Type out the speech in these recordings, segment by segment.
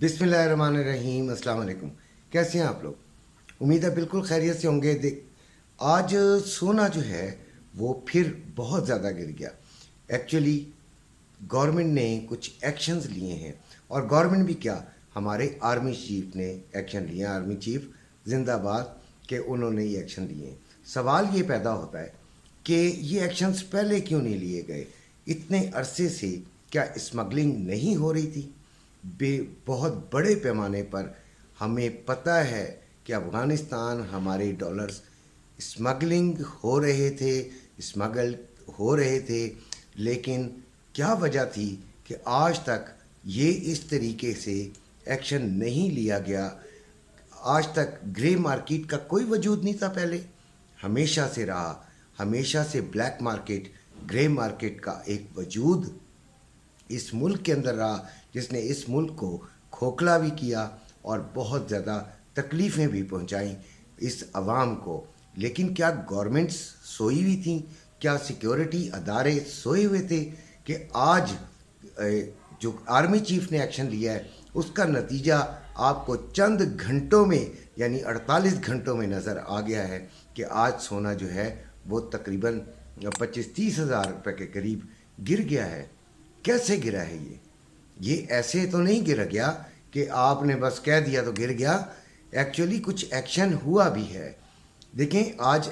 बिस्मिल्लाहिर्रहमानिर्रहीम। अस्सलाम वालेकुम। कैसे हैं आप लोग? उम्मीद है बिल्कुल खैरियत से होंगे। आज सोना जो है वो फिर बहुत ज़्यादा गिर गया। एक्चुअली गवर्नमेंट ने कुछ एक्शंस लिए हैं, और गवर्नमेंट भी क्या, हमारे आर्मी चीफ ने एक्शन लिए। आर्मी चीफ जिंदाबाद के उन्होंने ये एक्शन लिए हैं। सवाल ये पैदा होता है कि ये एक्शंस पहले क्यों नहीं लिए गए? इतने अरसे से क्या स्मगलिंग नहीं हो रही थी? बहुत बड़े पैमाने पर हमें पता है कि अफ़गानिस्तान हमारे डॉलर्स स्मगलिंग हो रहे थे, स्मगल हो रहे थे, लेकिन क्या वजह थी कि आज तक ये इस तरीके से एक्शन नहीं लिया गया? आज तक ग्रे मार्केट का कोई वजूद नहीं था। पहले हमेशा से रहा, हमेशा से ब्लैक मार्केट, ग्रे मार्केट का एक वजूद इस मुल्क के अंदर रहा, जिसने इस मुल्क को खोखला भी किया और बहुत ज़्यादा तकलीफ़ें भी पहुंचाई इस अवाम को। लेकिन क्या गवर्नमेंट्स सोई हुई थी? क्या सिक्योरिटी अदारे सोए हुए थे कि आज जो आर्मी चीफ ने एक्शन लिया है उसका नतीजा आपको चंद घंटों में, यानी 48 घंटों में नज़र आ गया है कि आज सोना जो है वो तकरीबन 25-30 हज़ार रुपये के करीब गिर गया है। कैसे गिरा है ये ऐसे तो नहीं गिर गया कि आपने बस कह दिया तो गिर गया। एक्चुअली कुछ एक्शन हुआ भी है। देखें, आज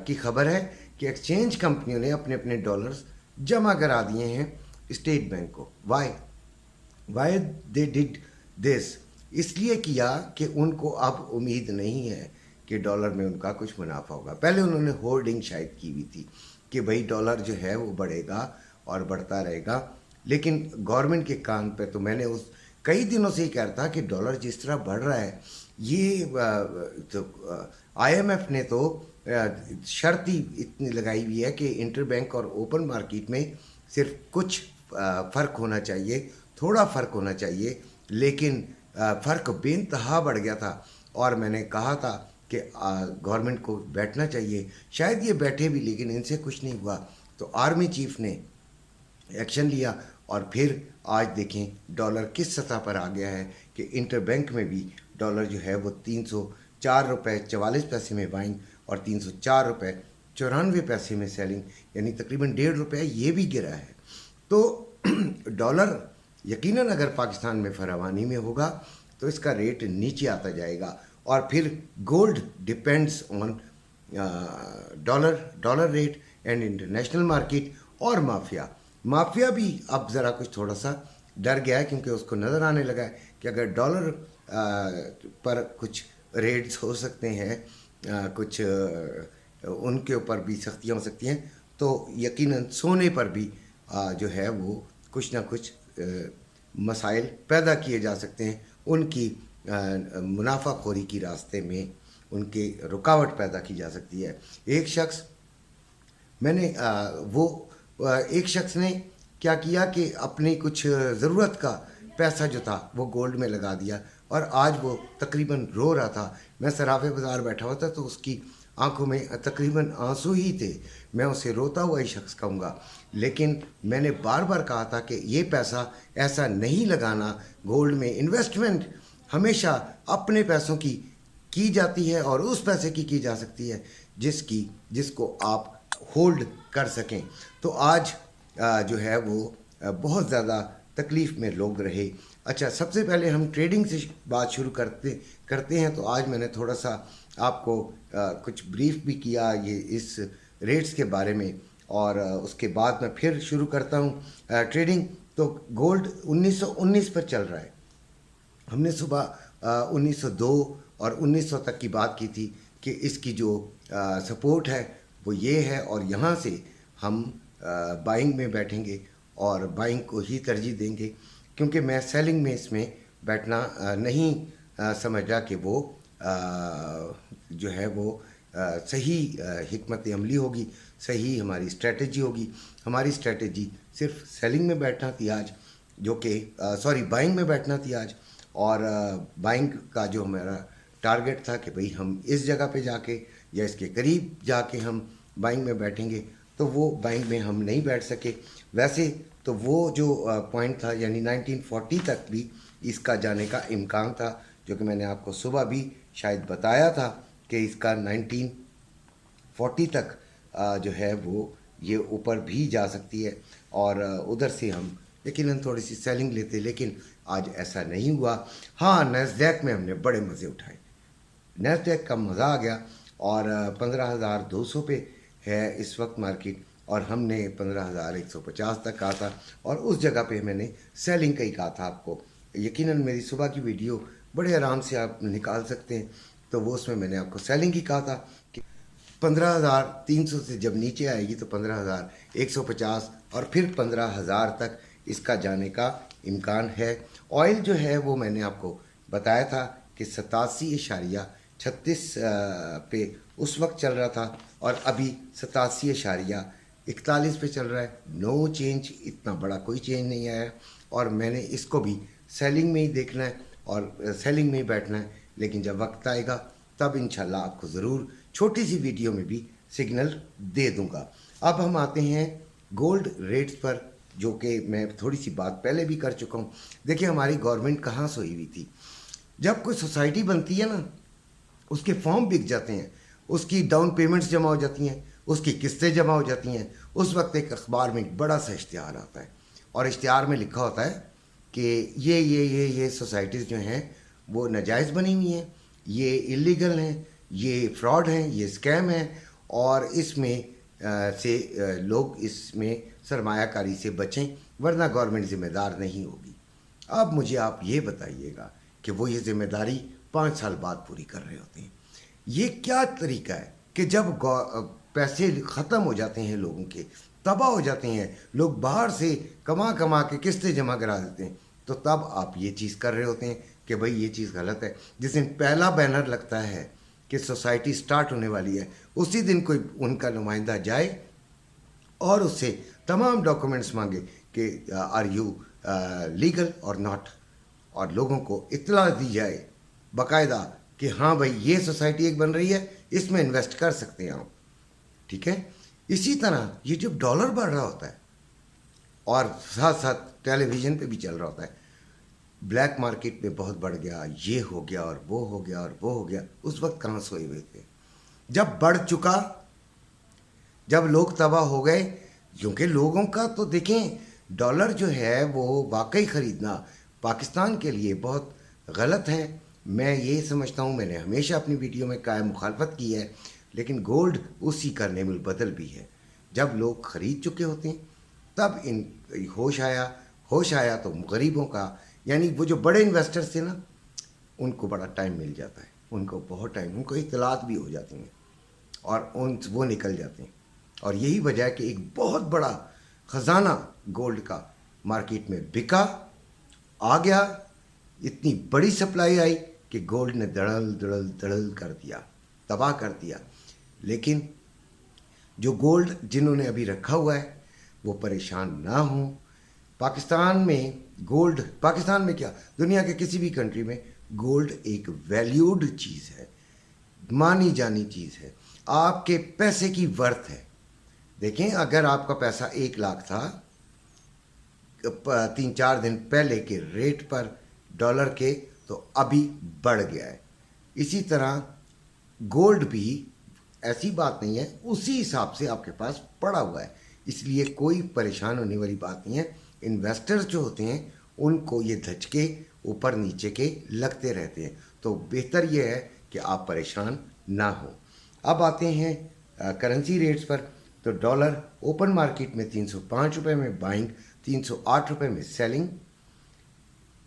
की खबर है कि एक्सचेंज कंपनियों ने अपने अपने डॉलर्स जमा करा दिए हैं स्टेट बैंक को। Why they did this? इसलिए किया कि उनको अब उम्मीद नहीं है कि डॉलर में उनका कुछ मुनाफा होगा। पहले उन्होंने होर्डिंग शायद की हुई थी कि भाई डॉलर जो है वो बढ़ेगा और बढ़ता रहेगा, लेकिन गवर्नमेंट के कान पे तो मैंने उस कई दिनों से ही कह रहा था कि डॉलर जिस तरह बढ़ रहा है, ये तो IMF ने तो शर्त ही इतनी लगाई हुई है कि इंटर बैंक और ओपन मार्केट में सिर्फ कुछ फ़र्क होना चाहिए, थोड़ा फ़र्क होना चाहिए, लेकिन फ़र्क बेइंतहा बढ़ गया था। और मैंने कहा था कि गवर्नमेंट को बैठना चाहिए। शायद ये बैठे भी, लेकिन इनसे कुछ नहीं हुआ। तो आर्मी चीफ ने एक्शन लिया और फिर आज देखें डॉलर किस सतह पर आ गया है कि इंटर बैंक में भी डॉलर जो है वो 304 रुपये 44 पैसे में बाइंग और 304 रुपये 94 पैसे में सेलिंग, यानी तकरीबन 1.5 रुपये ये भी गिरा है। तो डॉलर यकीनन अगर पाकिस्तान में फरावानी में होगा तो इसका रेट नीचे आता जाएगा। और फिर gold depends on dollar rate and international market. और माफिया भी अब ज़रा कुछ थोड़ा सा डर गया है, क्योंकि उसको नज़र आने लगा है कि अगर डॉलर पर कुछ रेट्स हो सकते हैं, कुछ उनके ऊपर भी सख्तियाँ हो सकती हैं, तो यकीनन सोने पर भी जो है वो कुछ ना कुछ मसाइल पैदा किए जा सकते हैं। उनकी मुनाफाखोरी की रास्ते में उनके रुकावट पैदा की जा सकती है। एक शख्स ने क्या किया कि अपनी कुछ ज़रूरत का पैसा जो था वो गोल्ड में लगा दिया, और आज वो तकरीबन रो रहा था। मैं सराफे बाज़ार बैठा हुआ था तो उसकी आंखों में तकरीबन आंसू ही थे। मैं उसे रोता हुआ ही शख्स कहूँगा, लेकिन मैंने बार बार कहा था कि ये पैसा ऐसा नहीं लगाना। गोल्ड में इन्वेस्टमेंट हमेशा अपने पैसों की जाती है और उस पैसे की जा सकती है जिसको आप होल्ड कर सकें। तो आज जो है वो बहुत ज़्यादा तकलीफ़ में लोग रहे। अच्छा, सबसे पहले हम ट्रेडिंग से बात शुरू करते हैं। तो आज मैंने थोड़ा सा आपको कुछ ब्रीफ भी किया ये इस रेट्स के बारे में, और उसके बाद मैं फिर शुरू करता हूँ ट्रेडिंग। तो गोल्ड 1919 पर चल रहा है। हमने सुबह 1902 और 1900 तक की बात की थी कि इसकी जो सपोर्ट है वो ये है, और यहाँ से हम बाइंग में बैठेंगे और बाइंग को ही तरजीह देंगे, क्योंकि मैं सेलिंग में इसमें बैठना नहीं समझ रहा कि वो जो है वो सही हिकमत अमली होगी, सही हमारी स्ट्रेटजी होगी। हमारी स्ट्रेटजी सिर्फ सेलिंग में बैठना थी आज, जो कि बाइंग में बैठना थी आज। और बाइंग का जो हमारा टारगेट था कि भाई हम इस जगह पे जाके या इसके करीब जाके हम बाइंग में बैठेंगे, तो वो बाइंग में हम नहीं बैठ सके। वैसे तो वो जो पॉइंट था, यानी 1940 तक भी اس کا جانے کا امکان تھا، جو کہ میں نے آپ کو صبح بھی شاید بتایا تھا کہ اس کا 1940 تک جو ہے وہ یہ اوپر بھی جا سکتی ہے، اور ادھر سے ہم یقیناً تھوڑی سی سیلنگ لیتے، لیکن آج ایسا نہیں ہوا۔ ہاں، نیسڈیک میں ہم نے بڑے مزے اٹھائے، نیسڈیک کا مزہ آ گیا، اور 15,200 پہ ہے اس وقت مارکیٹ، اور ہم نے 15,150 تک کہا تھا، اور اس جگہ پہ میں نے سیلنگ کا ہی کہا تھا آپ کو۔ یقیناً میری صبح کی ویڈیو بڑے آرام سے آپ نکال سکتے ہیں، تو وہ اس میں نے آپ کو سیلنگ ہی کہا تھا کہ 15,300 سے جب نیچے آئے گی تو 15,150 اور پھر 15,000 تک اس کا جانے کا امکان ہے۔ آئل جو ہے وہ میں نے آپ کو بتایا تھا کہ 87.36 پہ اس وقت چل رہا تھا، اور ابھی 87.41 پہ چل رہا ہے۔ نو چینج، اتنا بڑا کوئی چینج نہیں آیا، اور میں نے اس کو بھی سیلنگ میں ہی دیکھنا ہے اور سیلنگ میں ہی بیٹھنا ہے، لیکن جب وقت آئے گا تب انشاءاللہ آپ کو ضرور چھوٹی سی ویڈیو میں بھی سگنل دے دوں گا۔ اب ہم آتے ہیں گولڈ ریٹس پر، جو کہ میں تھوڑی سی بات پہلے بھی کر چکا ہوں۔ دیکھیں ہماری گورنمنٹ کہاں سوئی ہوئی تھی، جب کوئی سوسائٹی بنتی ہے نا، اس کے فارم بک جاتے ہیں، اس کی ڈاؤن پیمنٹس جمع ہو جاتی ہیں، اس کی قسطیں جمع ہو جاتی ہیں، اس وقت ایک اخبار میں ایک بڑا سا اشتہار آتا ہے، اور اشتہار میں لکھا ہوتا ہے کہ یہ سوسائٹیز جو ہیں وہ ناجائز بنی ہوئی ہیں، یہ اللیگل ہیں، یہ فراڈ ہیں، یہ اسکیم ہیں، اور اس میں سے لوگ اس میں سرمایہ کاری سے بچیں، ورنہ گورنمنٹ ذمہ دار نہیں ہوگی۔ اب مجھے آپ یہ بتائیے گا کہ وہ یہ ذمہ داری 5 سال بعد پوری کر رہے ہوتے ہیں۔ یہ کیا طریقہ ہے کہ جب پیسے ختم ہو جاتے ہیں لوگوں کے، تباہ ہو جاتے ہیں، لوگ باہر سے کما کے قسطیں جمع کرا دیتے ہیں، تو تب آپ یہ چیز کر رہے ہوتے ہیں کہ بھائی یہ چیز غلط ہے۔ جس دن پہلا بینر لگتا ہے کہ سوسائٹی سٹارٹ ہونے والی ہے، اسی دن کوئی ان کا نمائندہ جائے اور اس سے تمام ڈاکومنٹس مانگے کہ آر یو لیگل اور ناٹ، اور لوگوں کو اطلاع دی جائے باقاعدہ کہ ہاں بھائی یہ سوسائٹی ایک بن رہی ہے، اس میں انویسٹ کر سکتے ہیں آپ، ٹھیک ہے۔ اسی طرح یہ جب ڈالر بڑھ رہا ہوتا ہے اور ساتھ ساتھ ٹیلی ویژن پہ بھی چل رہا ہوتا ہے، بلیک مارکیٹ میں بہت بڑھ گیا، یہ ہو گیا اور وہ ہو گیا اور وہ ہو گیا، اس وقت کہاں سوئے ہوئے تھے؟ جب بڑھ چکا، جب لوگ تباہ ہو گئے، کیونکہ لوگوں کا تو دیکھیں ڈالر جو ہے وہ واقعی خریدنا پاکستان کے لیے بہت غلط ہے۔ میں یہ سمجھتا ہوں، میں نے ہمیشہ اپنی ویڈیو میں قائم مخالفت کی ہے، لیکن گولڈ اسی کا نعم البدل بھی ہے۔ جب لوگ خرید چکے ہوتے ہیں تب ان ہوش آیا تو غریبوں کا، یعنی وہ جو بڑے انویسٹرز تھے نا، ان کو بڑا ٹائم مل جاتا ہے، ان کو بہت ٹائم، ان کو اطلاعات بھی ہو جاتی ہیں، اور وہ نکل جاتے ہیں، اور یہی وجہ ہے کہ ایک بہت بڑا خزانہ گولڈ کا مارکیٹ میں بکا، آ گیا، اتنی بڑی سپلائی آئی کہ گولڈ نے دڑل کر دیا، تباہ کر دیا۔ لیکن جو گولڈ جنہوں نے ابھی رکھا ہوا ہے وہ پریشان نہ ہوں۔ پاکستان میں کیا، دنیا کے کسی بھی کنٹری میں گولڈ ایک ویلیوڈ چیز ہے، مانی جانی چیز ہے، آپ کے پیسے کی ورتھ ہے۔ دیکھیں اگر آپ کا پیسہ 1 لاکھ تھا 3-4 دن پہلے کے ریٹ پر ڈالر کے، تو ابھی بڑھ گیا ہے۔ اسی طرح گولڈ بھی ایسی بات نہیں ہے، اسی حساب سے آپ کے پاس پڑا ہوا ہے، اس لیے کوئی پریشان ہونے والی بات نہیں ہے۔ انویسٹرز جو ہوتے ہیں ان کو یہ دھچکے اوپر نیچے کے لگتے رہتے ہیں، تو بہتر یہ ہے کہ آپ پریشان نہ ہوں۔ اب آتے ہیں کرنسی ریٹس پر، تو ڈالر اوپن مارکیٹ میں 305 روپے میں بائنگ، 308 روپے میں سیلنگ،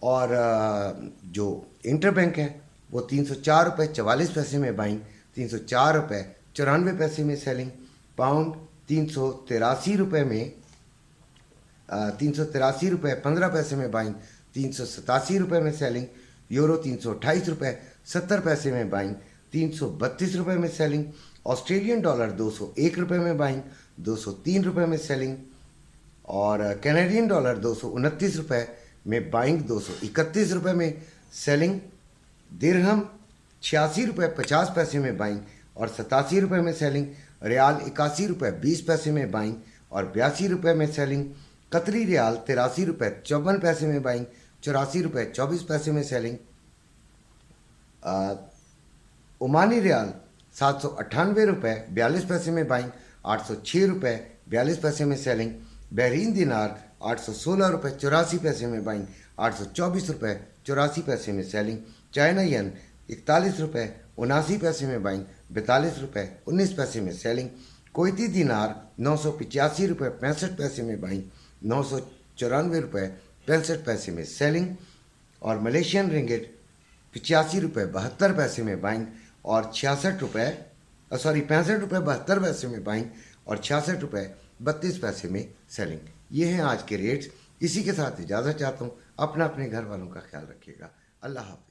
اور جو انٹر بینک ہے وہ 304 روپے 44 پیسے میں بائنگ، 304 روپے 94 پیسے میں سیلنگ، پاؤنڈ 383 روپے میں 383 روپے 15 پیسے میں بائنگ، 387 روپے میں سیلنگ، یورو 328 روپے 70 پیسے میں بائنگ، 332 روپے میں سیلنگ، آسٹریلین ڈالر 201 روپے میں بائنگ، 203 روپے میں سیلنگ، اور کینیڈین ڈالر 229 روپے میں بائنگ، 231 روپے میں سیلنگ، درہم 86 روپے 50 پیسے میں بائنگ اور 87 روپے میں سیلنگ، ریال 81 روپے 20 پیسے میں بائنگ اور 82 روپے میں سیلنگ، قطری ریال 83 روپے 54 پیسے میں بائنگ، ₹84.24 में सेलिंग। ओमानी रियाल ₹798.42 में बाइंग, ₹806.42 में सेलिंग। बहरीन दिनार ₹816.84 में बाइंग, ₹824.84 में सेलिंग। चाइना येन ₹41.79 में बाइंग, ₹42.19 में सेलिंग। कोईती दिनार ₹985.65 में बाइंग, ₹994.65 में सेलिंग। और मलेशियन रिंगिट ₹85.72 में बाइंग और ₹65.72 में बाइंग और ₹66.32 में सेलिंग। ये हैं आज के रेट्स। इसी के साथ इजाज़त चाहता हूँ। अपने घर वालों का ख्याल रखिएगा। अल्लाह हाफ़िज़।